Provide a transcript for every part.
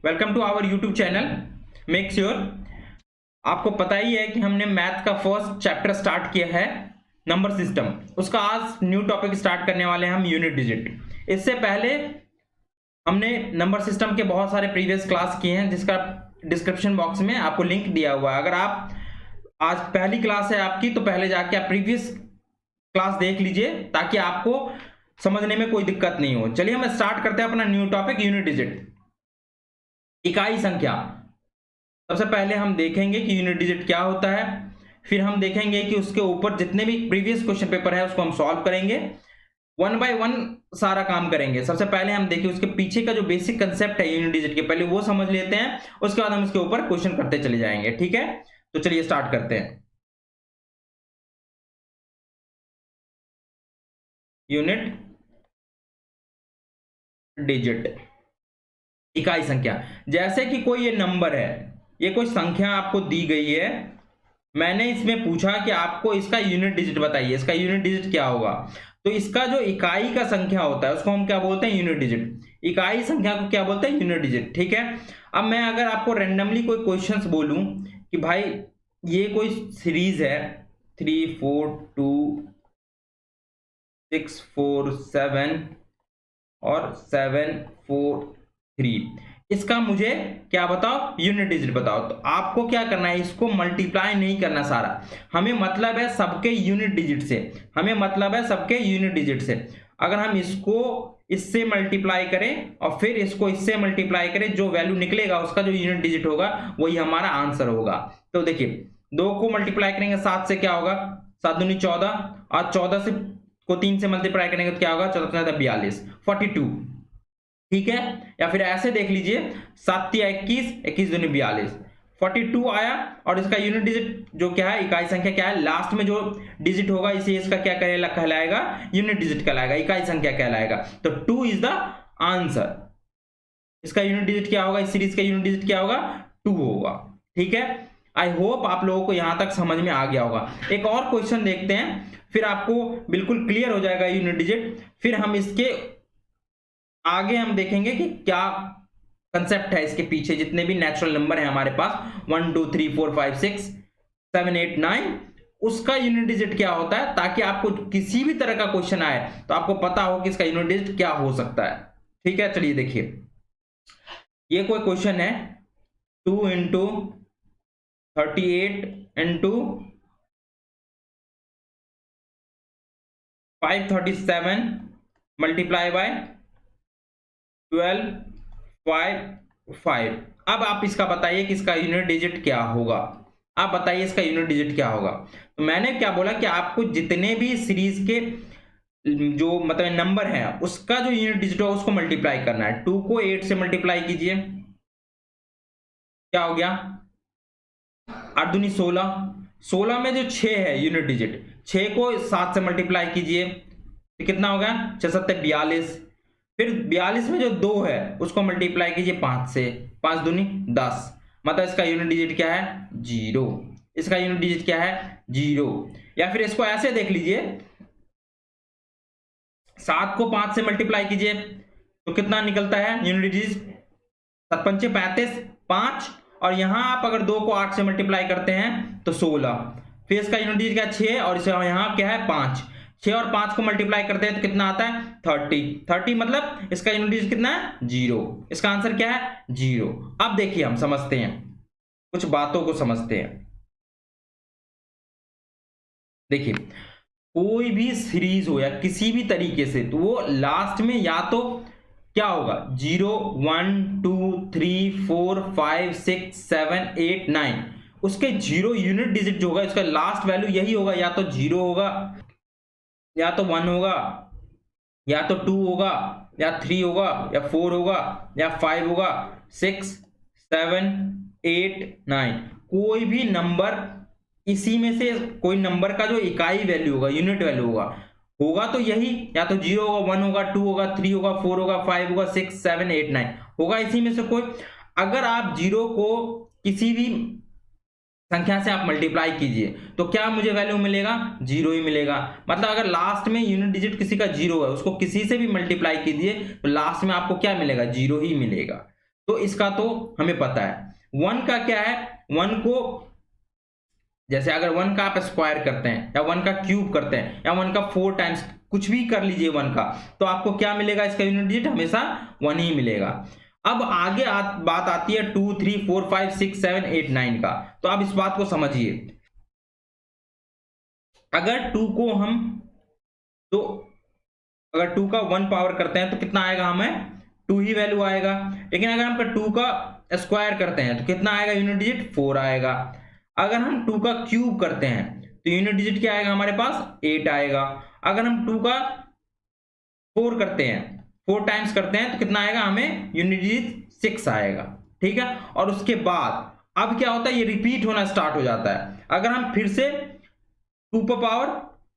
Welcome to our YouTube channel make sure. आपको पता ही है कि हमने मैथ का फर्स्ट चैप्टर स्टार्ट किया है नंबर सिस्टम। उसका आज न्यू टॉपिक स्टार्ट करने वाले हैं हम यूनिट डिजिट। इससे पहले हमने नंबर सिस्टम के बहुत सारे प्रीवियस क्लास किए हैं जिसका डिस्क्रिप्शन बॉक्स में आपको लिंक दिया हुआ है। अगर आप आज पहली क्लास है आपकी तो पहले जाके आप प्रीवियस क्लास देख लीजिए ताकि आपको समझने में कोई दिक्कत नहीं हो। चलिए हम स्टार्ट करते हैं अपना न्यू टॉपिक यूनिट डिजिट। इकाई संख्या। सबसे पहले हम देखेंगे कि यूनिट डिजिट क्या होता है, फिर हम देखेंगे कि उसके ऊपर जितने भी प्रीवियस क्वेश्चन पेपर है उसको हम सॉल्व करेंगे, वन बाय वन सारा काम करेंगे। सबसे पहले हम देखिए उसके पीछे का जो बेसिक कंसेप्ट है यूनिट डिजिट के, पहले वो समझ लेते हैं, उसके बाद हम उसके ऊपर क्वेश्चन करते चले जाएंगे। ठीक है, तो चलिए स्टार्ट करते हैं। यूनिट डिजिट, इकाई संख्या। जैसे कि कोई ये नंबर है, ये कोई संख्या आपको दी गई है, मैंने इसमें पूछा कि आपको इसका यूनिट डिजिट बताइए, इसका यूनिट डिजिट क्या होगा। तो इसका जो इकाई का संख्या होता है उसको हम क्या बोलते हैं, यूनिट डिजिट। इकाई संख्या को क्या बोलते हैं, यूनिट डिजिट। ठीक है, अब मैं अगर आपको रैंडमली कोई क्वेश्चंस बोलूं कि भाई ये कोई सीरीज है 3 4 2 6 4 7 और 7 4 3, इसका मुझे क्या बताओ, यूनिट डिजिट बताओ। तो आपको क्या करना है, इसको मल्टीप्लाई नहीं करना सारा, हमें मतलब है सबके यूनिट डिजिट से, हमें मतलब है सबके यूनिट डिजिट से। अगर हम इसको इससे मल्टीप्लाई करें और फिर इसको इससे मल्टीप्लाई करें, जो वैल्यू निकलेगा उसका जो यूनिट डिजिट होगा वही हमारा आंसर होगा। तो देखिए 2 को मल्टीप्लाई करेंगे 7 से क्या होगा, 7 दूनी 14, और 14 से को 3 से मल्टीप्लाई करेंगे तो क्या होगा, 14 42 42। ठीक है, या फिर ऐसे देख लीजिए 7 21, 21 दूनी 42, 42 आया। और इसका यूनिट डिजिट जो क्या है, इकाई संख्या क्या है, लास्ट में जो डिजिट होगा इसे इसका क्या कहलाएगा, यूनिट डिजिट कहलाएगा, इकाई संख्या कहलाएगा। तो 2 इज द आंसर। इसका यूनिट डिजिट क्या होगा, इस सीरीज का यूनिट डिजिट क्या होगा, 2 होगा। ठीक है, आई होप आप लोगों को यहां तक समझ में आ गया होगा। एक और क्वेश्चन देखते हैं, फिर आपको बिल्कुल क्लियर हो जाएगा यूनिट डिजिट। फिर हम इसके आगे हम देखेंगे कि क्या कंसेप्ट है इसके पीछे, जितने भी नेचुरल नंबर है हमारे पास 1 2 3 4 5 6 7 8 9, उसका यूनिट डिजिट क्या होता है, ताकि आपको किसी भी तरह का क्वेश्चन आए तो आपको पता हो कि इसका यूनिट डिजिट क्या हो सकता है। ठीक है, चलिए देखिए ये कोई क्वेश्चन है 2 × 38 × 537 मल्टीप्लाई बाय 12 5 5। अब आप इसका बताइए कि इसका यूनिट डिजिट क्या होगा, आप बताइए इसका यूनिट डिजिट क्या होगा। तो मैंने क्या बोला कि आपको जितने भी सीरीज के जो मतलब नंबर है उसका जो यूनिट डिजिट होगा उसको मल्टीप्लाई करना है। 2 को 8 से मल्टीप्लाई कीजिए, क्या हो गया, 8 दूनी 16, 16 में जो 6 है यूनिट डिजिट, 6 को 7 से मल्टीप्लाई कीजिए तो कितना होगा, 6 7 42। फिर 42 में जो 2 है उसको मल्टीप्लाई कीजिए 5 से, 5 दूनी 10, मतलब इसका यूनिट डिजिट क्या है, 0। इसका यूनिट डिजिट क्या है, 0। या फिर इसको ऐसे देख लीजिए 7 को 5 से मल्टीप्लाई कीजिए तो कितना निकलता है यूनिट डिजिट, 7 पंचे 35, 5, और यहां आप अगर 2 को 8 से मल्टीप्लाई करते हैं तो 16। फिर इसका यूनिट डिजिट क्या है, 6, और इसे यहां क्या है 5, 6 और 5 को मल्टीप्लाई करते हैं तो कितना आता है 30 मतलब इसका यूनिट डिजिट कितना है, 0। इसका आंसर क्या है, 0। अब देखिए हम समझते हैं, कुछ बातों को समझते हैं। देखिए कोई भी सीरीज हो या किसी भी तरीके से, तो वो लास्ट में या तो क्या होगा, 0 1 2 3 4 5 6 7 8 9, उसके 0 यूनिट डिजिट जो होगा इसका लास्ट वैल्यू यही होगा, या तो 0 होगा, या तो 1 होगा, या तो 2 होगा, या 3 होगा, या 4 होगा, या 5 होगा, 6 7 8 9, कोई भी नंबर इसी में से कोई नंबर का जो इकाई वैल्यू होगा, यूनिट वैल्यू होगा तो यही, या तो 0 होगा, 1 होगा, 2 होगा, 3 होगा, 4 होगा, 5 होगा, 6 7 8 9 होगा, इसी में से कोई। अगर आप 0 को किसी भी संख्या से आप मल्टीप्लाई कीजिए तो क्या मुझे वैल्यू मिलेगा, 0 ही मिलेगा। मतलब अगर लास्ट में यूनिट डिजिट किसी का 0 है, उसको किसी से भी मल्टीप्लाई कीजिए तो लास्ट में आपको क्या मिलेगा, 0 ही मिलेगा। तो इसका तो हमें पता है। 1 का क्या है, 1 को जैसे अगर 1 का आप स्क्वायर करते हैं या 1 का क्यूब करते हैं या 1 का 4 टाइम्स कुछ भी कर लीजिए 1 का, तो आपको क्या मिलेगा, इसका यूनिट डिजिट हमेशा 1 ही मिलेगा। अब आगे बात आती है 2, 3, 4, 5, 6, 7, 8, 9 का। तो आप इस बात को समझिए, अगर 2 को हम तो अगर 2 का 1 पावर करते हैं तो कितना आएगा, हमें 2 ही वैल्यू आएगा। लेकिन अगर हम 2 का स्क्वायर करते हैं तो कितना आएगा, यूनिट डिजिट 4 आएगा। अगर हम 2 का क्यूब करते हैं तो यूनिट डिजिट क्या आएगा हमारे पास, 8 आएगा। अगर हम 2 का 4 करते हैं, 4 टाइम्स करते हैं तो कितना आएगा, हमें यूनिट डिजिट 6 आएगा। ठीक है, और उसके बाद अब क्या होता है, ये रिपीट होना स्टार्ट हो जाता है। अगर हम फिर से 2 पर पावर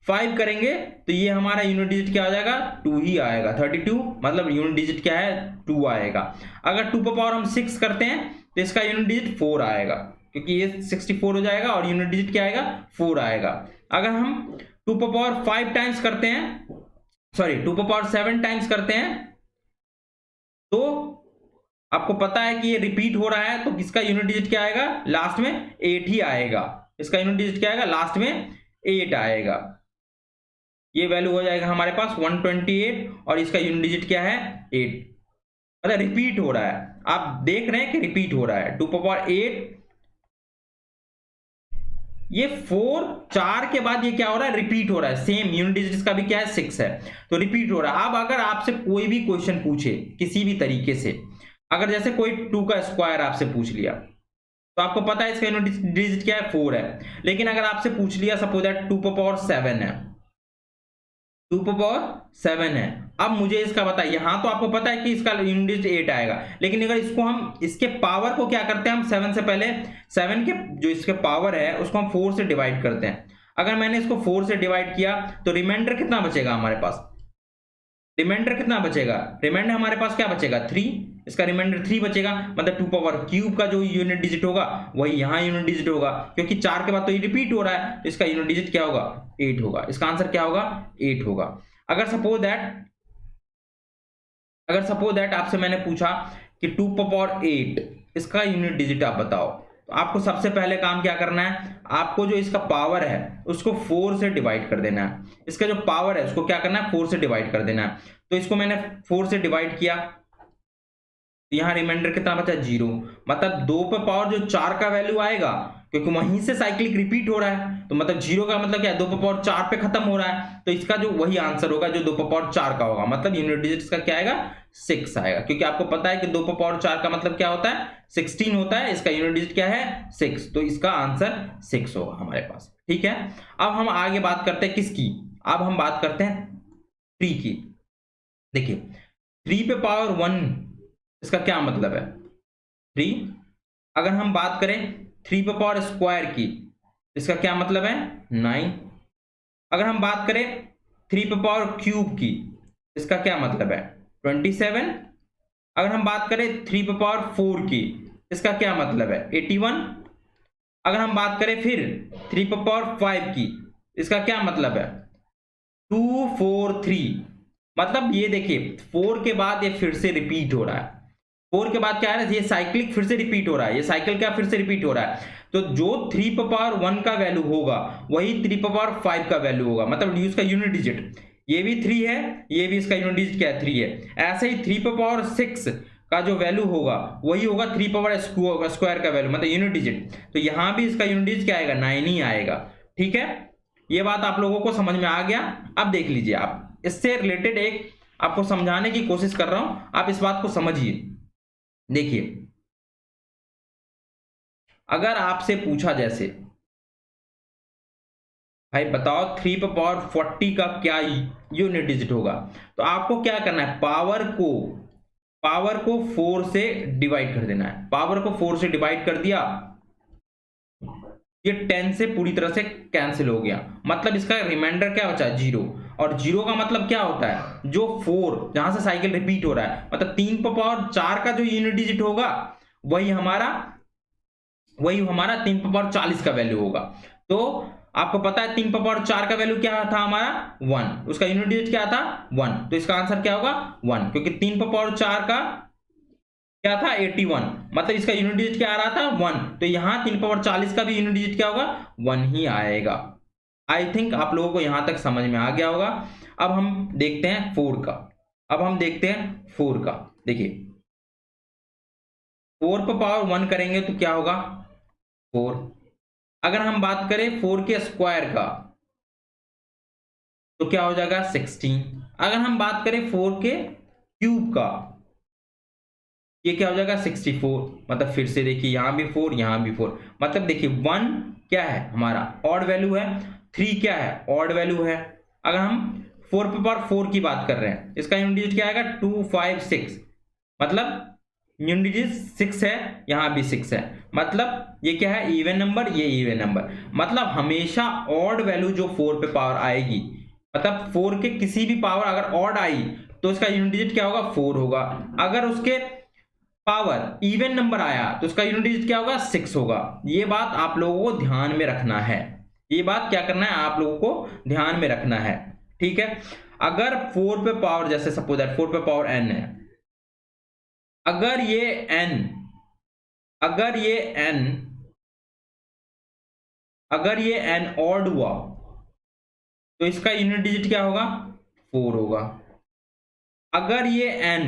5 करेंगे तो ये हमारा यूनिट डिजिट क्या आ जाएगा, 2 ही आएगा। 32 मतलब यूनिट डिजिट क्या है, 2 आएगा। अगर 2 पर पावर हम 6 करते हैं तो इसका यूनिट डिजिट 4 आएगा, क्योंकि ये 64 हो जाएगा और यूनिट डिजिट क्या आएगा, 4 आएगा। अगर हम 2 पर पावर 5 टाइम्स करते हैं, सॉरी 2 पर पावर 7 टाइम्स करते हैं, तो आपको पता है कि ये रिपीट हो रहा है, तो इसका यूनिट डिजिट क्या आएगा, लास्ट में 8 ही आएगा। इसका यूनिट डिजिट क्या आएगा, लास्ट में 8 आएगा। ये वैल्यू हो जाएगा हमारे पास 128 और इसका यूनिट डिजिट क्या है, 8। मतलब रिपीट हो रहा है, आप देख रहे हैं कि रिपीट हो रहा है। 2 पर पावर 8, ये 4 4 के बाद ये क्या हो रहा है, रिपीट हो रहा है। सेम यूनिट डिजिट इसका भी क्या है, 6 है, तो रिपीट हो रहा है। अब अगर आपसे कोई भी क्वेश्चन पूछे किसी भी तरीके से, अगर जैसे कोई 2 का स्क्वायर आपसे पूछ लिया, तो आपको पता है इसका यूनिट डिजिट क्या है, 4 है। लेकिन अगर आपसे पूछ लिया सपोज दैट 2 पर पावर 7 है, 2 पर पावर 7 है, अब मुझे इसका बताइए। यहां तो आपको पता है कि इसका यूनिट डिजिट 8 आएगा, लेकिन अगर इसको हम इसके पावर को क्या करते हैं, हम 7 से पहले 7 के जो इसके पावर है उसको हम 4 से डिवाइड करते हैं। अगर मैंने इसको 4 से डिवाइड किया तो रिमाइंडर कितना बचेगा हमारे पास, रिमाइंडर कितना बचेगा, रिमाइंडर हमारे पास क्या बचेगा, 3। इसका रिमाइंडर 3 बचेगा, मतलब 2 पावर क्यूब का जो यूनिट डिजिट होगा वही यहाँ यूनिट डिजिट होगा, क्योंकि 4 के बाद तो ये रिपीट हो रहा है, तो इसका यूनिट डिजिट क्या होगा, 8 होगा। इसका आंसर क्या होगा, 8 होगा। अगर सपोज दैट आपसे मैंने पूछा कि 2 पावर 8 इसका यूनिट डिजिट आप बताओ, तो आपको सबसे पहले काम क्या करना है, आपको जो इसका पावर है उसको 4 से डिवाइड कर देना है। इसका जो पावर है उसको क्या करना है, 4 से डिवाइड कर देना है। तो इसको मैंने 4 से डिवाइड किया, तो यहाँ रिमाइंडर कितना बचा, 0। मतलब 2 पर पावर जो 4 का वैल्यू आएगा, क्योंकि वहीं से साइक्लिक रिपीट हो रहा है, तो मतलब 0 का मतलब क्या है, 2 पर पावर 4 पे खत्म हो रहा है, तो इसका जो वही आंसर होगा जो 2 पर पावर 4 का होगा। मतलब यूनिट डिजिट इसका क्या आएगा, 6 आएगा, क्योंकि आपको पता है कि 2 पर पावर 4 का मतलब क्या होता है, 16 होता है। इसका यूनिट डिजिट क्या है, 6, तो इसका आंसर 6 होगा हमारे पास। ठीक है, अब हम आगे बात करते हैं किसकी, अब हम बात करते हैं 3 की। देखिए 3 पे पावर 1 इसका क्या मतलब है, 3। अगर हम बात करें 3 पे पावर स्क्वायर की, इसका क्या मतलब है, 9। अगर हम बात करें 3 पे पावर क्यूब की, इसका क्या मतलब है, 27। अगर हम बात करें 3 पे पावर 4 की, इसका क्या मतलब है, 81। अगर हम बात करें फिर 3 पे पावर 5 की, इसका क्या मतलब है, 243। मतलब ये देखिए 4 के बाद ये फिर से रिपीट हो रहा है, 4 के बाद क्या है, ये साइक्लिक फिर से रिपीट हो रहा है, ये साइकिल क्या फिर से रिपीट हो रहा है। तो जो 3 पर पावर 1 का वैल्यू होगा वही 3 पर पावर 5 का वैल्यू होगा, मतलब इसका यूनिट डिजिट ये भी 3 है, ये भी इसका यूनिट डिजिट क्या है, 3 है। ऐसे ही 3 पर पावर 6 का जो वैल्यू होगा वही होगा 3 पावर स्क्वायर का वैल्यू, मतलब यूनिट डिजिट। तो यहां भी इसका यूनिट डिजिट क्या आएगा, 9 ही आएगा। ठीक है, ये बात आप लोगों को समझ में आ गया। अब देख लीजिए, आप इससे रिलेटेड एक आपको समझाने की कोशिश कर रहा हूं, आप इस बात को समझिए। देखिए अगर आपसे पूछा जैसे भाई बताओ 3 पर पावर 40 का क्या यूनिट डिजिट होगा, तो आपको क्या करना है, पावर को 4 से डिवाइड कर देना है। पावर को 4 से डिवाइड कर दिया, ये 10 से पूरी तरह से कैंसिल हो गया, मतलब इसका रिमाइंडर क्या बचा, 0। और 0 का मतलब क्या होता है, जो 4 जहां से साइकिल रिपीट हो रहा है, मतलब 3 पर पावर 4 का जो यूनिट डिजिट होगा वही हमारा 3 पर पावर 40 का वैल्यू होगा। तो आपको पता है 3 पर पावर 4 का वैल्यू क्या था हमारा, 1। उसका यूनिट डिजिट क्या था, 1। तो इसका आंसर क्या होगा, 1, क्योंकि 3 पर पावर 4 का क्या था 81, मतलब इसका यूनिट डिजिट क्या आ रहा था 1, तो यहाँ 3 पावर 40 का भी यूनिट डिजिट क्या होगा 1 ही आएगा। आई थिंक आप लोगों को यहां तक समझ में आ गया होगा। अब हम देखते हैं 4 का। अब हम देखते हैं 4 का। देखिए 4 पे पावर 1 करेंगे तो क्या होगा 4। अगर हम बात करें 4 के स्क्वायर का तो क्या हो जाएगा 16। अगर हम बात करें 4 के क्यूब का ये क्या हो जाएगा 64। मतलब फिर से देखिए यहां भी 4 यहां भी 4, मतलब देखिए 1 क्या है हमारा ऑड वैल्यू है, 3 क्या है ऑड वैल्यू है। अगर हम 4 पे पावर 4 की बात कर रहे हैं इसका यूनिट डिजिट क्या आएगा 2 5 6, मतलब यूनिट डिजिट 6 है, यहां भी 6 है, मतलब ये क्या है इवन नंबर, ये इवन नंबर। मतलब हमेशा ऑड वैल्यू जो 4 पे पावर आएगी, मतलब 4 के किसी भी पावर अगर ऑड आई तो इसका यूनिट डिजिट क्या होगा 4 होगा। अगर उसके पावर इवन नंबर आया तो उसका यूनिट डिजिट क्या होगा 6 होगा। ये बात आप लोगों को ध्यान में रखना है, ये बात क्या करना है आप लोगों को ध्यान में रखना है, ठीक है। अगर 4 पे पावर जैसे सपोज दैट 4 पे पावर n है, अगर ये n ऑड हुआ तो इसका यूनिट डिजिट क्या होगा 4 होगा। अगर ये n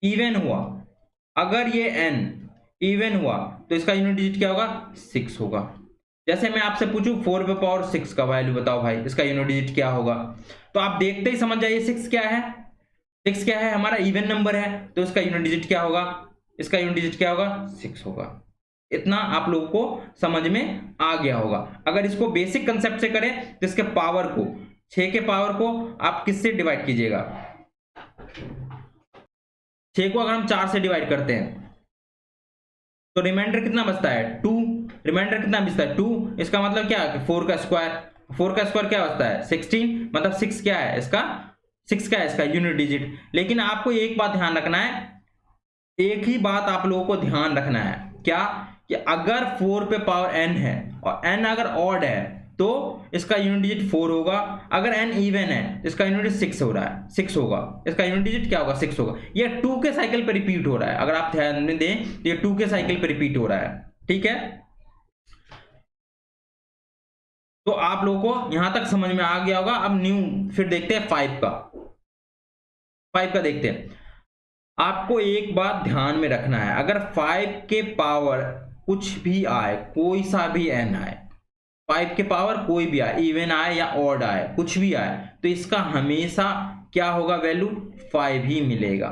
इवन हुआ, अगर ये n इवन हुआ तो इसका यूनिट डिजिट क्या होगा 6 होगा। जैसे मैं आपसे पूछूं 4 पे पावर 6 का वैल्यू बताओ भाई, इसका यूनिट डिजिट क्या होगा, तो आप देखते ही समझ जाइए 6 क्या है। 6 क्या है हमारा इवन नंबर है, तो इसका यूनिट डिजिट क्या होगा, इसका यूनिट डिजिट क्या होगा 6 होगा। इतना आप लोगों को समझ में आ गया होगा। अगर इसको बेसिक कंसेप्ट से करें तो इसके पावर को 6 के पावर को आप किससे डिवाइड कीजिएगा, 6 को अगर हम 4 से डिवाइड करते हैं तो रिमाइंडर कितना बचता है 2। रिमाइंडर कितना बचता है 2। इसका मतलब क्या है 4 का स्क्वायर, 4 का स्क्वायर क्या बचता है 16, मतलब 6 क्या है इसका 6 क्या है इसका यूनिट डिजिट। लेकिन आपको एक बात ध्यान रखना है, एक ही बात आप लोगों को ध्यान रखना है, क्या कि अगर 4 पे पावर n है और n अगर ऑड है तो इसका यूनिट डिजिट 4 होगा। अगर n इवन है तो इसका यूनिट डिजिट 6 हो रहा है, 6 होगा, इसका यूनिट डिजिट क्या होगा 6 होगा। ये 2 के साइकिल पे रिपीट हो रहा है, अगर आप ध्यान में दें तो ये 2 के साइकिल पे रिपीट हो रहा है, ठीक है। तो आप लोगों को यहां तक समझ में आ गया होगा। अब न्यू फिर देखते हैं 5 का। 5 का देखते हैं। आपको एक बात ध्यान में रखना है, अगर 5 के पावर कुछ भी आए, कोई सा भी n आए, 5 के पावर कोई भी आए, इवन आए या ऑड आए, कुछ भी आए, तो इसका हमेशा क्या होगा वैल्यू 5 ही मिलेगा।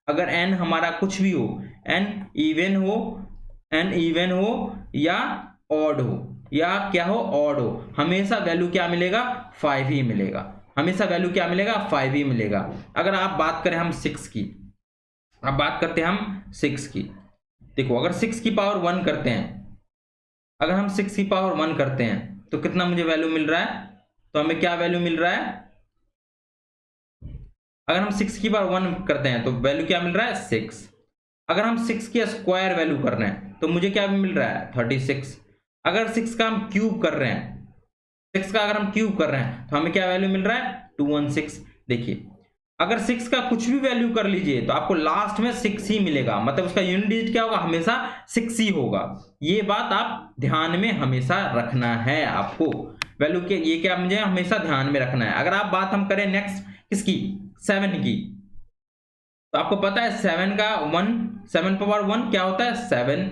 अगर n हमारा कुछ भी हो, n इवन हो या ऑड हो या क्या हो ऑड हो, हमेशा वैल्यू क्या मिलेगा 5 ही मिलेगा। हमेशा वैल्यू क्या मिलेगा 5 ही मिलेगा। अगर आप बात करें हम 6 की, अब बात करते हैं हम 6 की। देखो अगर 6 की पावर 1 करते हैं, अगर हम 6 की पावर 1 करते हैं तो कितना मुझे वैल्यू मिल रहा है, तो हमें क्या वैल्यू मिल रहा है, अगर हम 6 की पावर 1 करते हैं तो वैल्यू क्या मिल रहा है 6। अगर हम 6 की स्क्वायर वैल्यू कर रहे हैं तो मुझे क्या मिल रहा है 36। अगर 6 का हम क्यूब कर रहे हैं, 6 का अगर हम क्यूब कर रहे हैं तो हमें क्या वैल्यू मिल रहा है 216। देखिए अगर 6 का कुछ भी वैल्यू कर लीजिए तो आपको लास्ट में 6 ही मिलेगा, मतलब उसका यूनिट डिजिट क्या होगा हमेशा 6 ही होगा। ये बात आप ध्यान में हमेशा रखना है, आपको वैल्यू के ये क्या मुझे हमेशा ध्यान में रखना है। अगर आप बात हम करें नेक्स्ट किसकी 7 की, तो आपको पता है 7 का 7 पावर 1 क्या होता है 7।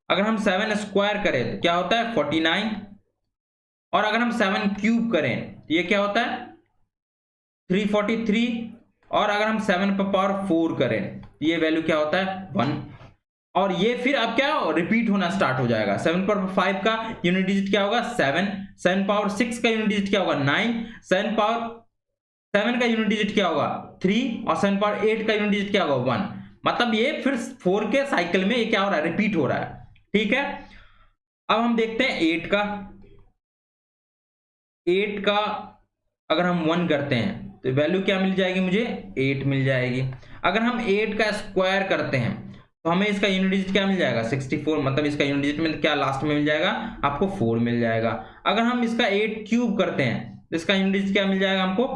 अगर हम 7 स्क्वायर करें तो क्या होता है 49, और अगर हम 7 क्यूब करें तो ये क्या होता है 343, और अगर हम 7 पर पावर 4 करें ये वैल्यू क्या होता है 1। और ये फिर अब क्या रिपीट होना स्टार्ट हो जाएगा। 7 पावर 5 का यूनिट डिजिट क्या होगा 7, 7 पावर 6 का यूनिट डिजिट क्या होगा 9, 7 पावर 7 का यूनिट डिजिट क्या होगा 3, और 7 पावर 8 का यूनिट डिजिट क्या होगा 1। मतलब ये फिर 4 के साइकिल में ये क्या हो रहा है रिपीट हो रहा है, ठीक है। अब हम देखते हैं 8 का। 8 का अगर हम 1 करते हैं तो वैल्यू क्या मिल जाएगी मुझे 8 मिल जाएगी। अगर हम 8 का स्क्वायर करते हैं तो हमें इसका यूनिट डिजिट क्या मिल जाएगा 64, मतलब इसका यूनिट डिजिट में क्या लास्ट में मिल जाएगा आपको 4 मिल जाएगा। अगर हम इसका 8 क्यूब करते हैं तो इसका यूनिट डिजिट क्या मिल जाएगा हमको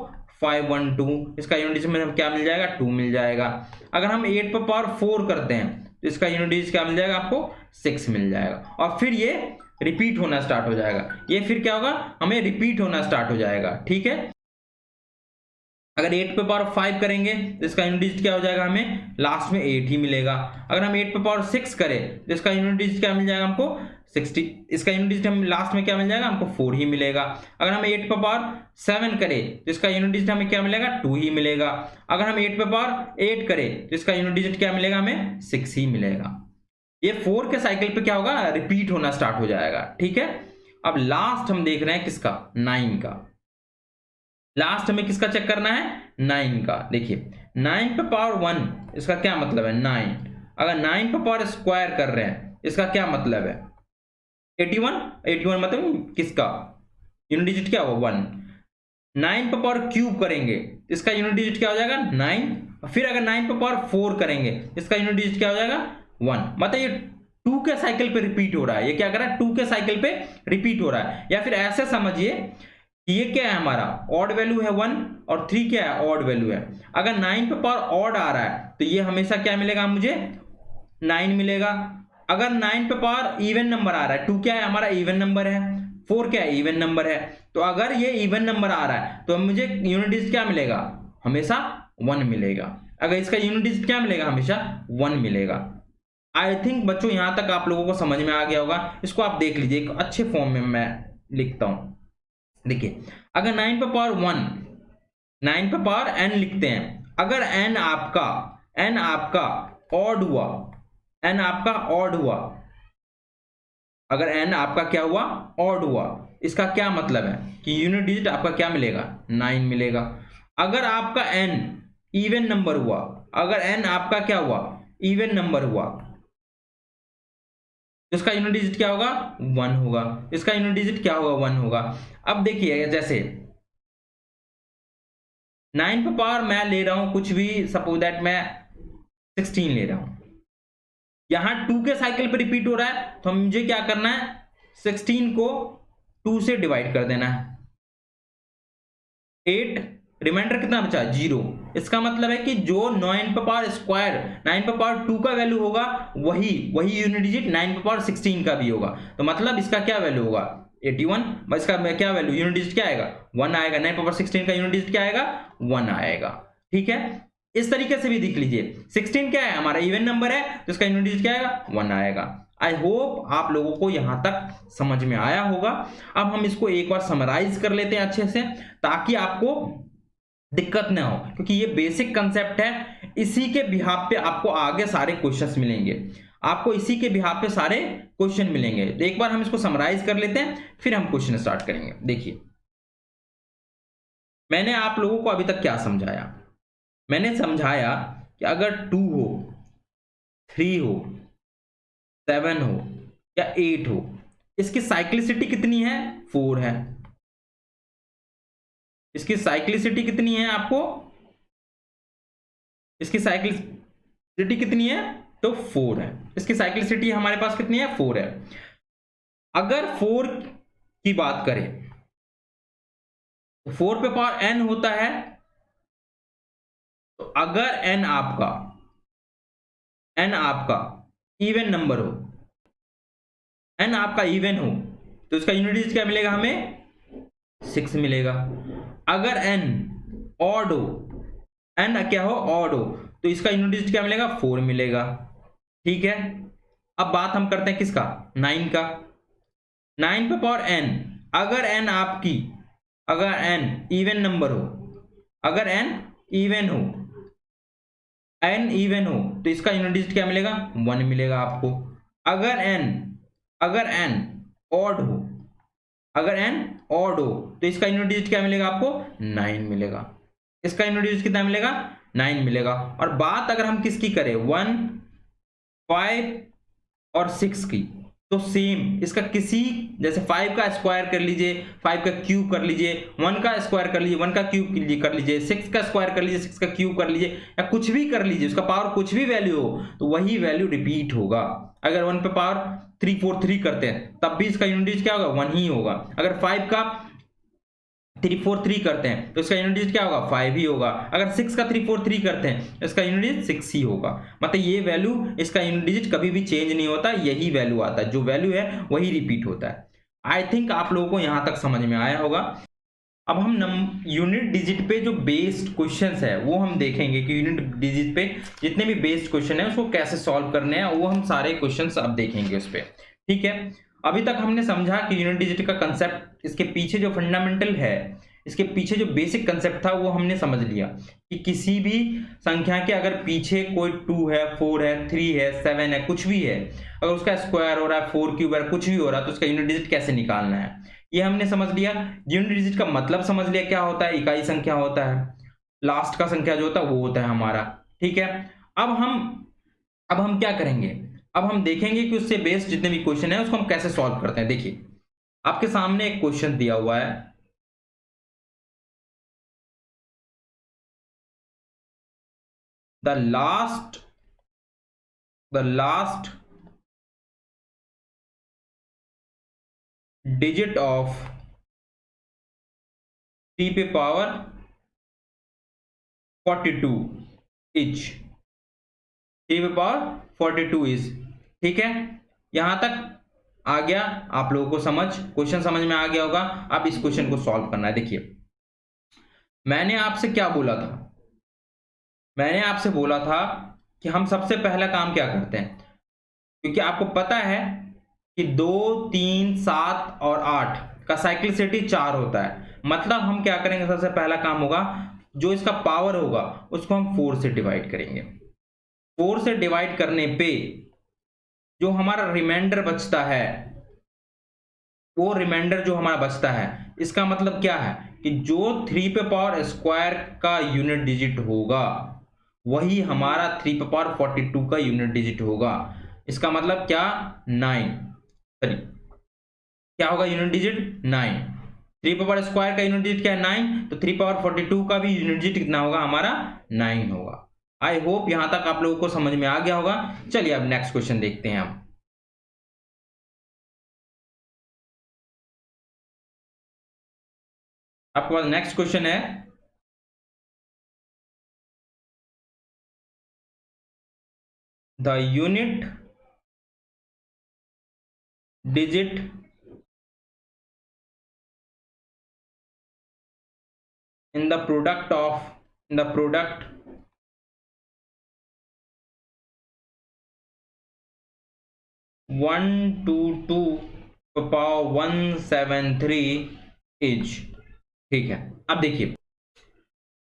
512, इसका यूनिट डिजिट में क्या मिल जाएगा 2 मिल जाएगा। अगर हम 8 पे पावर 4 करते हैं तो इसका यूनिट डिजिट क्या मिल जाएगा आपको 6 मिल जाएगा, और फिर ये रिपीट होना स्टार्ट हो जाएगा। ये फिर क्या होगा, हमें रिपीट होना स्टार्ट हो जाएगा, ठीक है। अगर 8 पे पावर 5 करेंगे तो इसका यूनिट डिजिट क्या हो जाएगा, हमें लास्ट में 8 ही मिलेगा। अगर हम 8 पे पावर 6 करें तो इसका यूनिट डिजिट क्या मिल जाएगा हमको 60, इसका यूनिट डिजिट हम लास्ट में क्या मिल जाएगा हमको 4 ही मिलेगा। अगर हम 8 पे पावर 7 करें तो इसका यूनिट डिजिट हमें क्या मिलेगा 2 ही मिलेगा। अगर हम 8 पे पावर 8 करें तो इसका यूनिट डिजिट क्या मिलेगा हमें 6 ही मिलेगा। ये 4 के साइकिल पे क्या होगा, रिपीट होना स्टार्ट हो जाएगा, ठीक है। अब लास्ट हम देख रहे हैं किसका, 9 का। लास्ट हमें किसका चेक करना है, 9 का। देखिए 9 पे पावर 1 इसका क्या मतलब है 9। अगर 9 पे पावर स्क्वायर कर रहे हैं इसका क्या मतलब है 81 मतलब किसका यूनिट डिजिट क्या होगा 1। 9 पे पावर क्यूब करेंगे इसका यूनिट डिजिट क्या हो जाएगा 9। फिर अगर 9 पे पावर 4 करेंगे इसका यूनिट डिजिट क्या हो जाएगा 1। मतलब ये 2 के साइकिल पे रिपीट हो रहा है। ये क्या कर रहा है 2 के साइकिल पे रिपीट हो रहा है। या फिर ऐसे समझिए कि ये क्या है, हमारा ऑड वैल्यू है 1 और 3 क्या है ऑड वैल्यू है। अगर 9 पे पावर ऑड आ रहा है तो ये हमेशा क्या मिलेगा मुझे 9 मिलेगा। अगर 9 पे पावर इवन नंबर आ रहा है, 2 क्या है हमारा इवन नंबर है, 4 क्या है इवन नंबर है, तो अगर ये इवन नंबर आ रहा है तो मुझे यूनिट डिजिट क्या मिलेगा हमेशा 1 मिलेगा। अगर इसका यूनिट डिजिट क्या मिलेगा हमेशा 1 मिलेगा। आई थिंक बच्चों यहां तक आप लोगों को समझ में आ गया होगा। इसको आप देख लीजिए, एक अच्छे फॉर्म में मैं लिखता हूं। देखिए अगर 9 पे पावर 1, 9 पे पावर n लिखते हैं। अगर n आपका ऑड हुआ, n आपका ऑड हुआ, अगर n आपका क्या हुआ ऑड हुआ, इसका क्या मतलब है कि यूनिट डिजिट आपका क्या मिलेगा 9 मिलेगा। अगर आपका n इवन नंबर हुआ, अगर n आपका क्या हुआ इवन नंबर हुआ, इसका यूनिट डिजिट क्या होगा 1 होगा। इसका यूनिट डिजिट क्या होगा 1 होगा। अब देखिए जैसे 9 पे पावर मैं ले रहा हूं कुछ भी, सपोज दैट मैं 16 ले रहा हूं, यहां 2 के साइकिल पे रिपीट हो रहा है तो मुझे क्या करना है 16 को 2 से डिवाइड कर देना है। 8 रिमाइंडर कितना बचा 0। इसका मतलब है कि जो 9 पे पावर स्क्वायर 9 पे पावर 2 का वैल्यू होगा वही यूनिट डिजिट 9 पे पावर 16 का भी होगा। तो मतलब इसका क्या वैल्यू होगा 81, इसका क्या वैल्यू यूनिट डिजिट क्या आएगा 1 आएगा। 9 पे पावर 16 का यूनिट डिजिट क्या आएगा 1 आएगा, ठीक है। इस तरीके से भी देख लीजिए 16 क्या है हमारा इवन नंबर है तो इसका यूनिट डिजिट क्या आएगा 1 आएगा। आई होप आप लोगों को यहां तक समझ में आया होगा। अब हम इसको एक बार समराइज कर लेते हैं अच्छे से, ताकि आपको दिक्कत ना हो, क्योंकि ये बेसिक कंसेप्ट है। इसी के बिहाफ पे आपको आगे सारे क्वेश्चंस मिलेंगे, आपको इसी के बिहाफ पे सारे क्वेश्चन मिलेंगे। तो एक बार हम इसको समराइज कर लेते हैं, फिर हम क्वेश्चन स्टार्ट करेंगे। देखिए मैंने आप लोगों को अभी तक क्या समझाया, मैंने समझाया कि अगर 2 हो, 3 हो, 7 हो या 8 हो, इसकी साइक्लिसिटी कितनी है 4 है। इसकी साइक्लिसिटी कितनी है आपको, इसकी साइक्लिसिटी कितनी है तो 4 है। इसकी साइक्लिसिटी हमारे पास कितनी है 4 है। अगर 4 की बात करें तो 4 पे पावर n होता है, तो अगर n आपका इवन नंबर हो, n आपका इवन हो तो इसका यूनिट डिजिट क्या मिलेगा हमें 6 मिलेगा। अगर n ऑड हो, n क्या हो ऑड हो, तो इसका यूनिट डिजिट क्या मिलेगा 4 मिलेगा, ठीक है। अब बात हम करते हैं किसका 9 का। 9 पे पावर n, अगर n आपकी अगर n इवन नंबर हो, अगर n इवन हो, n इवन हो तो इसका यूनिट डिजिट क्या मिलेगा 1 मिलेगा आपको। अगर n ऑड हो, अगर n ऑड हो तो इसका यूनिट डिजिट क्या मिलेगा आपको 9 मिलेगा। इसका यूनिट डिजिट कितना मिलेगा 9 मिलेगा। और बात अगर हम किसकी करें 1, 5 और 6 की, तो सेम इसका किसी जैसे 5 का स्क्वायर कर लीजिए, 5 का क्यूब कर लीजिए, 1 का स्क्वायर कर लीजिए, 1 का क्यूब कर लीजिए, 6 का स्क्वायर कर लीजिए, 6 का क्यूब कर लीजिए, या कुछ भी कर लीजिए, उसका पावर कुछ भी वैल्यू हो तो वही वैल्यू रिपीट होगा। अगर 1 पे पावर 3 4 3 करते हैं तब भी इसका यूनिट डिजिट क्या होगा 1 ही होगा। अगर 5 का 343 करते हैं तो इसका यूनिट डिजिट क्या होगा 5 ही होगा। अगर 6 का 343 करते हैं तो इसका यूनिट डिजिट 6 ही होगा। मतलब ये वैल्यू, इसका यूनिट डिजिट कभी भी चेंज नहीं होता, यही वैल्यू आता है, जो वैल्यू है वही रिपीट होता है। आई थिंक आप लोगों को यहां तक समझ में आया होगा। अब हम यूनिट डिजिट पे जो बेस्ड क्वेश्चंस है वो हम देखेंगे कि यूनिट डिजिट पे जितने भी बेस्ड क्वेश्चन है उसको कैसे सॉल्व करने हैं, वो हम सारे क्वेश्चंस अब देखेंगे उस पर। ठीक है, अभी तक हमने समझा कि यूनिट डिजिट का कंसेप्ट, इसके पीछे जो फंडामेंटल है, इसके पीछे जो बेसिक कंसेप्ट था वो हमने समझ लिया कि किसी भी संख्या के अगर पीछे कोई 2 है, 4 है, 3 है, 7 है, कुछ भी है, अगर उसका स्क्वायर हो रहा है, 4 क्यूब है, कुछ भी हो रहा है, तो उसका यूनिट डिजिट कैसे निकालना है ये हमने समझ लिया। यूनिट डिजिट का मतलब समझ लिया क्या होता है, इकाई संख्या होता है, लास्ट का संख्या जो होता है वो होता है हमारा। ठीक है, अब हम क्या करेंगे, अब हम देखेंगे कि उससे बेस्ड जितने भी क्वेश्चन है उसको हम कैसे सॉल्व करते हैं। देखिए आपके सामने एक क्वेश्चन दिया हुआ है, द लास्ट digit of 3 पे पावर 42 इज 3 पे पावर 42 इज। ठीक है, यहां तक आ गया आप लोगों को समझ, क्वेश्चन समझ में आ गया होगा। अब इस क्वेश्चन को सॉल्व करना है। देखिए मैंने आपसे क्या बोला था, मैंने आपसे बोला था कि हम सबसे पहला काम क्या करते हैं, क्योंकि आपको पता है कि 2, 3, 7 और 8 का साइक्लिसिटी 4 होता है। मतलब हम क्या करेंगे, सबसे पहला काम होगा जो इसका पावर होगा उसको हम 4 से डिवाइड करेंगे। 4 से डिवाइड करने पे जो हमारा रिमाइंडर बचता है, वो रिमाइंडर जो हमारा बचता है, इसका मतलब क्या है कि जो 3 पे पावर स्क्वायर का यूनिट डिजिट होगा वही हमारा 3 पे पावर 42 का यूनिट डिजिट होगा। इसका मतलब क्या, 9, सॉरी क्या होगा यूनिट डिजिट 9। 3 पावर स्क्वायर का यूनिट डिजिट क्या है 9, तो 3 पावर 42 का भी यूनिट डिजिट कितना होगा हमारा 9 होगा। आई होप यहां तक आप लोगों को समझ में आ गया होगा। चलिए अब नेक्स्ट क्वेश्चन देखते हैं हम। आपके पास नेक्स्ट क्वेश्चन है, the unit digit in the product 1 to 2 to power 173 is. ठीक है, अब देखिए,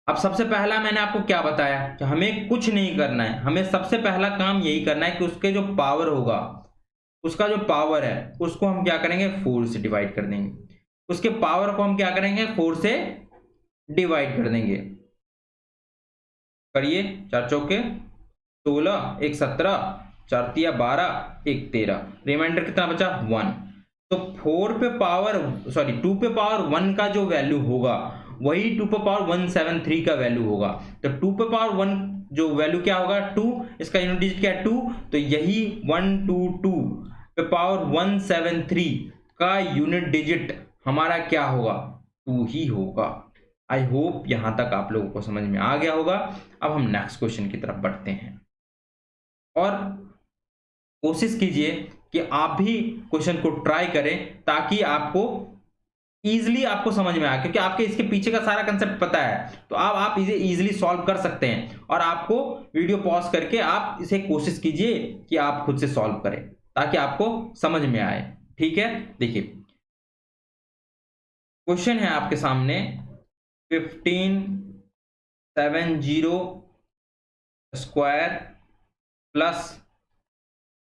अब सबसे पहला मैंने आपको क्या बताया कि हमें कुछ नहीं करना है, हमें सबसे पहला काम यही करना है कि उसके जो पावर होगा, उसका जो पावर है उसको हम क्या करेंगे 4 से डिवाइड कर देंगे। उसके पावर को हम क्या करेंगे 4 से डिवाइड कर देंगे। करिए, 4 चौके 16, 1 17, 4 तिया 12, 1 13, रिमाइंडर कितना बचा 1। तो 4 पे पावर, सॉरी 2 पे पावर 1 का जो वैल्यू होगा वही 2 पे पावर 173 का वैल्यू होगा। तो 2 पे पावर 1 जो वैल्यू क्या होगा 2, इसका यूनिट डिजिट क्या है 2, तो यही 122 पे पावर 173 का यूनिट डिजिट हमारा क्या होगा 2 ही होगा। आई होप यहां तक आप लोगों को समझ में आ गया होगा। अब हम नेक्स्ट क्वेश्चन की तरफ बढ़ते हैं और कोशिश कीजिए कि आप भी क्वेश्चन को ट्राई करें ताकि आपको इजीली आपको समझ में आए, क्योंकि आपके इसके पीछे का सारा कंसेप्ट पता है तो आप इसे इजीली सॉल्व कर सकते हैं। और आपको वीडियो पॉज करके आप इसे कोशिश कीजिए कि आप खुद से सॉल्व करें ताकि आपको समझ में आए। ठीक है, देखिए क्वेश्चन है आपके सामने 1570 square plus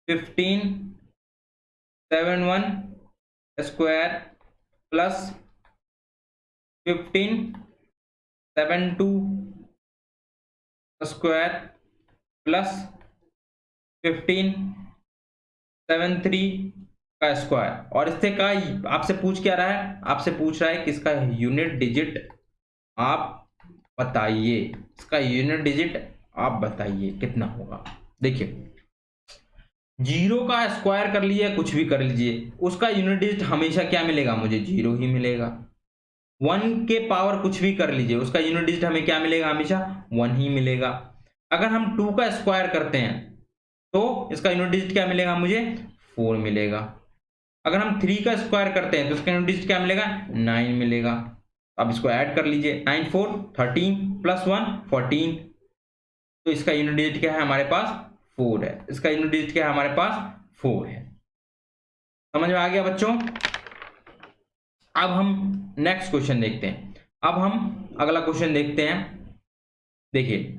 1571 square plus 1572 square plus 1573 का स्क्वायर। और इससे का आपसे पूछ क्या रहा है, आपसे पूछ रहा है कि इसका यूनिट डिजिट आप बताइए, इसका यूनिट डिजिट आप बताइए कितना होगा। देखिए 0 का स्क्वायर कर लीजिए, कुछ भी कर लीजिए, उसका यूनिट डिजिट हमेशा क्या मिलेगा, मुझे 0 ही मिलेगा। 1 के पावर कुछ भी कर लीजिए, उसका यूनिट डिजिट हमें क्या मिलेगा, हमेशा 1 ही मिलेगा। अगर हम 2 का स्क्वायर करते हैं तो इसका यूनिट डिजिट क्या मिलेगा, मुझे 4 मिलेगा। अगर हम 3 का स्क्वायर करते हैं तो इसका यूनिट डिजिट क्या मिलेगा, 9 मिलेगा। अब इसको ऐड कर लीजिए, 9 4 13 प्लस 1 14, तो इसका यूनिट डिजिट क्या है हमारे पास, 4 है। इसका यूनिट डिजिट क्या है हमारे पास, 4 है। समझ में आ गया बच्चों। अब हम नेक्स्ट क्वेश्चन देखते हैं। अब हम अगला क्वेश्चन देखते हैं। देखिए,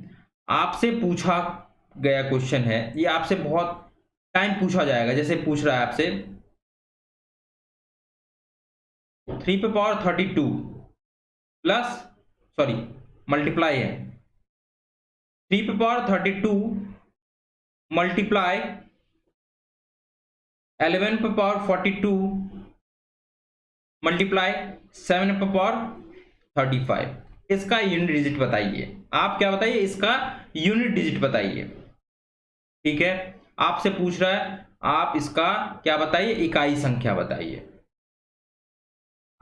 आपसे पूछा गया क्वेश्चन है, ये आपसे बहुत टाइम पूछा जाएगा। जैसे पूछ रहा है आपसे 3 पे पावर 32 प्लस, सॉरी मल्टीप्लाई है, 3 पे पावर 32 मल्टीप्लाई 11 पे पावर 42 मल्टीप्लाई 7 पे पावर 35, इसका यूनिट डिजिट बताइए। आप क्या बताइए, इसका यूनिट डिजिट बताइए। ठीक है, आपसे पूछ रहा है, आप इसका क्या बताइए, इकाई संख्या बताइए।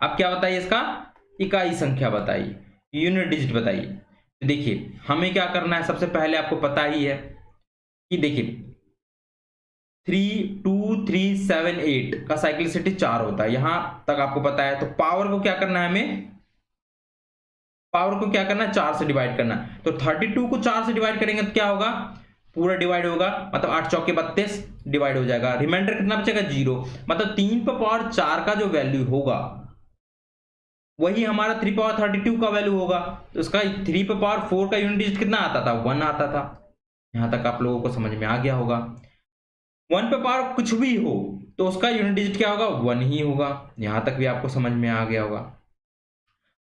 आप क्या बताइए, इसका इकाई संख्या बताइए, यूनिट डिजिट बताइए। तो देखिए, हमें क्या करना है, सबसे पहले आपको पता ही है कि देखिए 3 2 3 7 8 का साइक्लिसिटी 4 होता है, यहां तक आपको पता है। तो पावर को क्या करना है, हमें पावर को क्या करना है, 4 से डिवाइड करना है। तो 32 को 4 से डिवाइड करेंगे तो क्या होगा, पूरा डिवाइड होगा, मतलब 8 चौके 32 डिवाइड हो जाएगा। रिमाइंडर कितना बचेगा, 0। मतलब 3 पे पावर 4 का जो वैल्यू होगा वही हमारा 3 पावर 32 का वैल्यू होगा। तो इसका 3 पे पावर 4 का यूनिट डिजिट कितना आता था, 1 आता था। यहां तक आप लोगों को समझ में आ गया होगा। 1 पे पावर कुछ भी हो तो उसका यूनिट डिजिट क्या होगा, 1 ही होगा। यहां तक भी आपको समझ में आ गया होगा।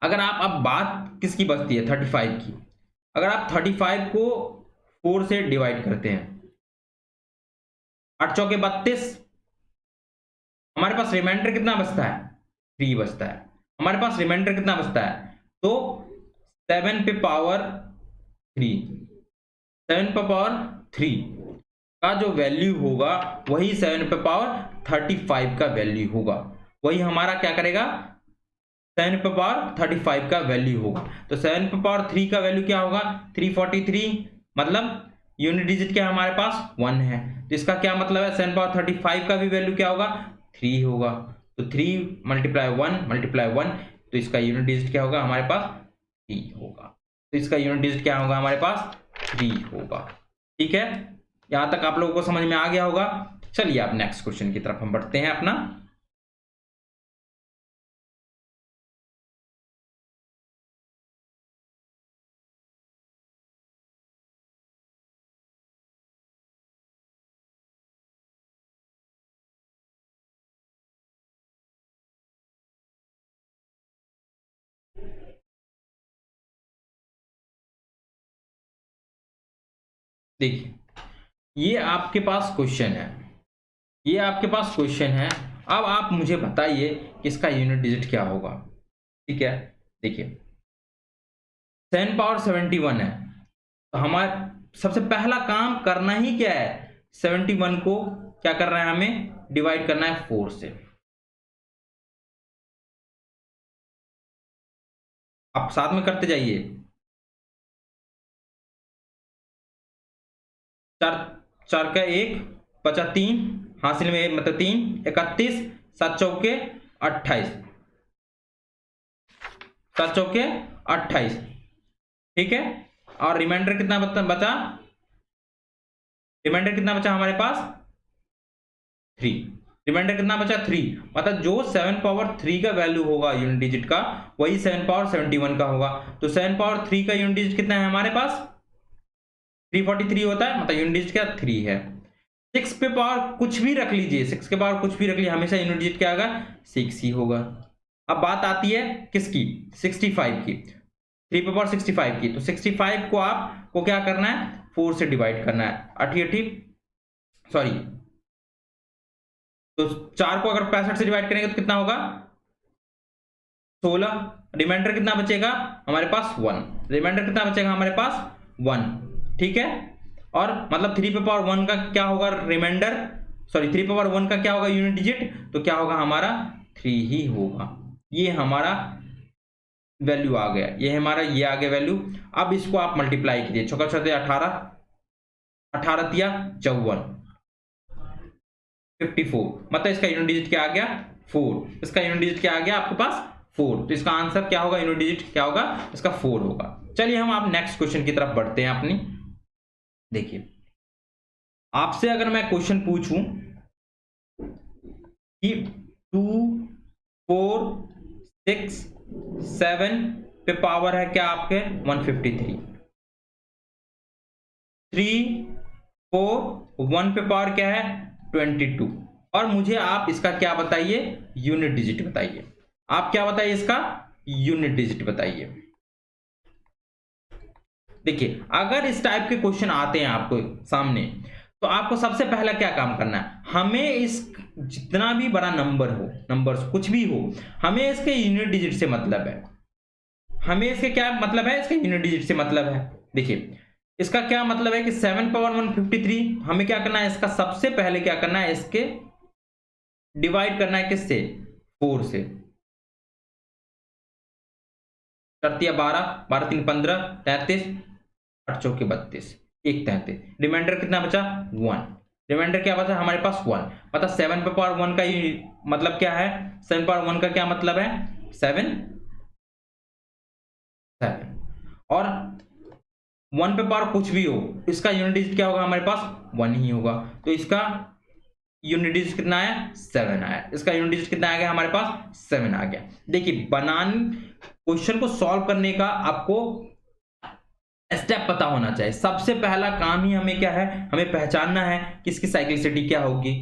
अगर आप, अब बात किसकी बचती है, 35 की। अगर आप 35 को 4 से डिवाइड करते हैं, 8 चौके 32, हमारे पास रिमाइंडर कितना बचता है, 3 बचता है। हमारे पास रिमाइंडर कितना बचता है, तो 7 पे पावर 3, 7 पे पावर 3 का जो वैल्यू होगा वही 7 पे पावर 35 का वैल्यू होगा। वही हमारा क्या करेगा, 7 पे पावर 35 का वैल्यू होगा। तो 7 पे पावर 3 का वैल्यू क्या होगा, 343, मतलब यूनिट डिजिट क्या है हमारे पास, 1 है। तो इसका क्या मतलब है, 7 पावर 35 का भी वैल्यू क्या होगा, 3 होगा। तो 3 मल्टीप्लाई 1, तो इसका यूनिट डिजिट क्या होगा हमारे पास, 3 होगा। तो इसका यूनिट डिजिट क्या होगा हमारे पास, 3 होगा। ठीक है, यहां तक आप लोगों को समझ में आ गया होगा। चलिए आप नेक्स्ट क्वेश्चन की तरफ हम बढ़ते हैं अपना। देखिए, ये आपके पास क्वेश्चन है, ये आपके पास क्वेश्चन है। अब आप मुझे बताइए कि इसका यूनिट डिजिट क्या होगा। ठीक है, देखिए 7 पावर 71 है, तो हमारा सबसे पहला काम करना ही क्या है, 71 को क्या करना है, हमें डिवाइड करना है 4 से। आप साथ में करते जाइए। 4 4 का 1 बचा 3, हासिल में मतलब 3 31, 7 चौके 28, 7 चौके 28। ठीक है, और रिमाइंडर कितना बचा, रिमाइंडर कितना बचा हमारे पास, 3। रिमाइंडर कितना बचा, 3। मतलब जो 7 पावर 3 का वैल्यू होगा यूनिट डिजिट का, वही 7 पावर 71 का होगा। तो 7 पावर 3 का यूनिट डिजिट कितना है हमारे पास, 343 होता है, मतलब यूनिट डिजिट क्या, 3 है। 6 पे पावर कुछ भी रख लीजिए, 6 के पावर कुछ भी रख लीजिए, हमेशा यूनिट डिजिट क्या होगा, 6 ही होगा। अब बात आती है किसकी, 65 की, 3 पे पावर 65 की। तो 65 को आपको क्या करना है, 4 से डिवाइड करना है। 88, सॉरी, तो 4 को अगर 65 से डिवाइड करेंगे तो कितना होगा, 16। रिमाइंडर कितना बचेगा हमारे पास, 1। रिमाइंडर कितना बचेगा हमारे पास, 1। ठीक है, और मतलब 3 पे पावर 1 का क्या होगा रिमाइंडर, सॉरी 3 पे पावर 1 का क्या होगा यूनिट डिजिट, तो क्या होगा हमारा, 3 ही होगा। ये हमारा वैल्यू आ गया, ये हमारा ये आ गया वैल्यू। अब इसको आप मल्टीप्लाई कीजिए, चौका चौथे 18, 18 दिया 54, 54, मतलब इसका यूनिट डिजिट क्या आ गया 4। इसका यूनिट डिजिट क्या आ गया आपके पास 4, तो इसका आंसर क्या होगा, यूनिट डिजिट क्या होगा इसका 4 होगा। चलिए हम आप नेक्स्ट क्वेश्चन की तरफ बढ़ते हैं अपनी। देखिए आपसे अगर मैं क्वेश्चन पूछूं कि 2 4 6 7 पे पावर है क्या आपके 153, 3 4 1 पे पावर क्या है 22, और मुझे आप इसका क्या बताइए यूनिट डिजिट बताइए। आप क्या बताइए इसका यूनिट डिजिट बताइए। देखिए अगर इस टाइप के क्वेश्चन आते हैं आपको सामने, तो आपको सबसे पहला क्या काम करना है, हमें इस जितना भी बड़ा नंबर हो, नंबर्स कुछ भी हो, हमें इसके यूनिट डिजिट से मतलब है। हमें इसके क्या मतलब है, इसके यूनिट डिजिट से मतलब है। देखिए इसका क्या मतलब है कि 7 पावर 153, हमें क्या करना है, इसका सबसे पहले क्या करना है, इसके डिवाइड करना है किससे 4 से। 12 12 3 15 33, 8 चौके 32, 1 33, रिमाइंडर कितना बचा 1, रिमाइंडर क्या बचा हमारे पास 1, मतलब 7 पे पावर 1 का ही मतलब क्या है, 7 पावर 1 का क्या मतलब है 7 7, और 1 पे पावर कुछ भी हो इसका यूनिट डिजिट क्या होगा हमारे पास 1 ही होगा, तो इसका यूनिट डिजिट कितना आया 7 आया, इसका यूनिट डिजिट कितना आ गया हमारे पास 7 आ गया। देखिए क्वेश्चन को सॉल्व करने का आपको स्टेप पता होना चाहिए। सबसे पहला काम ही हमें क्या है, हमें पहचानना है कि इसकी साइक्लिसिटी क्या होगी,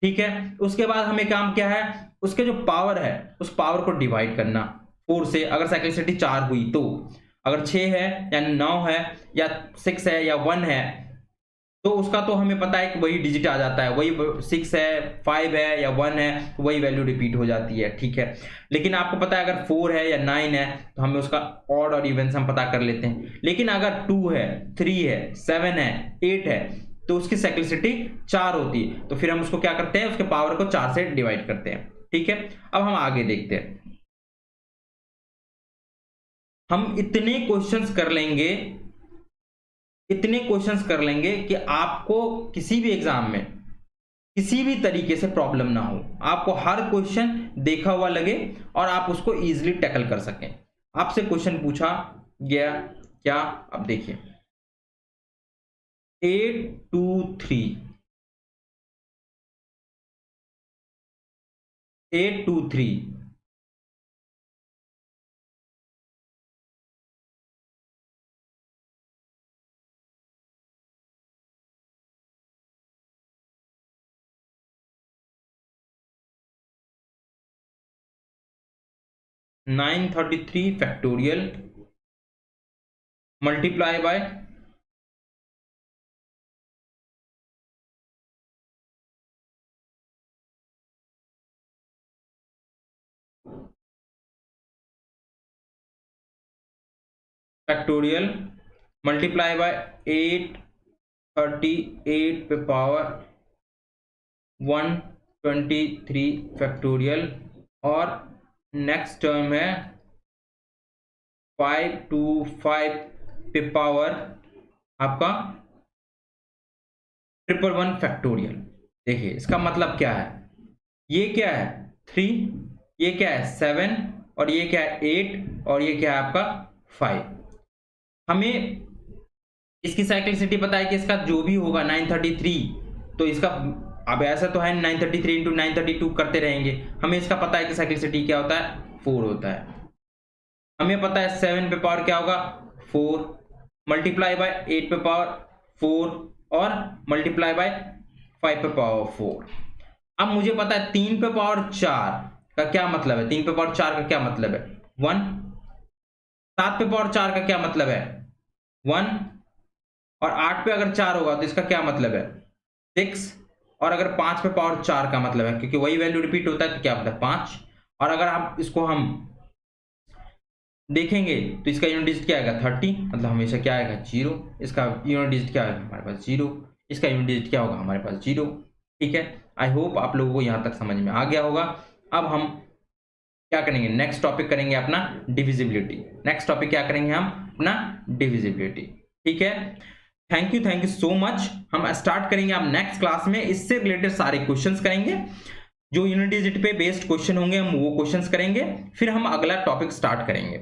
ठीक है। उसके बाद हमें काम क्या है, उसके जो पावर है उस पावर को डिवाइड करना 4 से। अगर साइक्लिसिटी 4 हुई तो, अगर 6 है या 9 है या 6 है या 1 है, तो उसका तो हमें पता है कि वही डिजिट आ जाता है, वही 6 है 5 है या 1 है, तो वही वैल्यू रिपीट हो जाती है, ठीक है। लेकिन आपको पता है अगर 4 है या 9 है तो हमें उसका ऑड और इवन हम पता कर लेते हैं। लेकिन अगर 2 है 3 है 7 है 8 है तो उसकी साइक्लिसिटी 4 होती है, तो फिर हम उसको क्या करते हैं, उसके पावर को 4 से डिवाइड करते हैं, ठीक है। अब हम आगे देखते हैं, हम इतने क्वेश्चंस कर लेंगे, इतने क्वेश्चंस कर लेंगे कि आपको किसी भी एग्जाम में किसी भी तरीके से प्रॉब्लम ना हो, आपको हर क्वेश्चन देखा हुआ लगे और आप उसको इजीली टैकल कर सकें। आपसे क्वेश्चन पूछा गया क्या, अब देखिए 823 933 factorial multiply by factorial multiply by 838 पे पावर 123 फैक्टोरियल, और नेक्स्ट टर्म है 525 पे पावर आपका 111 फैक्टोरियल। देखिए इसका मतलब क्या है, ये क्या है 3, ये क्या है 7, और ये क्या है 8, और ये क्या है आपका 5। हमें इसकी साइक्लिसिटी पता है कि इसका जो भी होगा 933, तो इसका अब ऐसा तो है 933 इंटू 932 करते रहेंगे, हमें इसका पता है कि साइक्लिसिटी क्या होता है 4 होता है। हमें पता है 7 पे पावर क्या होगा 4, मल्टीप्लाई बाय 8 पे पावर 4, और मल्टीप्लाई बाय 5 पे पावर 4। अब मुझे पता है 3 पे पावर 4 का क्या मतलब है, 3 पे पावर 4 का क्या मतलब है 1, 7 पे पावर 4 का क्या मतलब है 1, और 8 पे अगर 4 होगा तो इसका क्या मतलब है 6, और अगर 5 पे पावर 4 का मतलब है, क्योंकि वही वैल्यू रिपीट होता है तो क्या मतलब 5, और अगर आप इसको हम देखेंगे तो इसका यूनिट डिजिट क्या आएगा 30, मतलब हमेशा क्या आएगा 0, इसका यूनिट डिजिट क्या आएगा हमारे पास 0, इसका यूनिट डिजिट क्या होगा हमारे पास 0, ठीक है। आई होप आप लोगों को यहाँ तक समझ में आ गया होगा। अब हम क्या करेंगे, नेक्स्ट टॉपिक करेंगे अपना डिविजिबिलिटी। नेक्स्ट टॉपिक क्या करेंगे हम, अपना डिविजिबिलिटी। ठीक है, थैंक यू सो मच। हम स्टार्ट करेंगे अब नेक्स्ट क्लास में, इससे रिलेटेड सारे क्वेश्चंस करेंगे, जो यूनिट डिजिट पे बेस्ड क्वेश्चन होंगे हम वो क्वेश्चंस करेंगे, फिर हम अगला टॉपिक स्टार्ट करेंगे।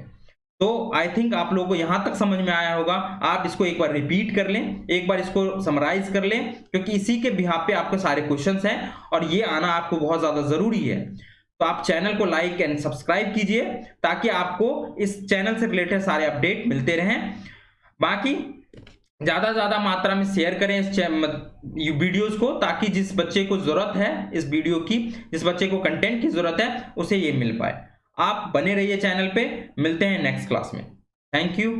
तो आई थिंक आप लोगों को यहां तक समझ में आया होगा। आप इसको एक बार रिपीट कर लें, एक बार इसको समराइज कर लें, क्योंकि इसी के बिहाफ पे आपके सारे क्वेश्चंस हैं और ये आना आपको बहुत ज्यादा जरूरी है। तो आप चैनल को लाइक एंड सब्सक्राइब कीजिए, ताकि आपको इस चैनल से रिलेटेड सारे अपडेट मिलते रहें। बाकी ज्यादा मात्रा में शेयर करें इस वीडियोस को, ताकि जिस बच्चे को जरूरत है इस वीडियो की, जिस बच्चे को कंटेंट की जरूरत है, उसे ये मिल पाए। आप बने रहिए चैनल पे, मिलते हैं नेक्स्ट क्लास में। Thank you.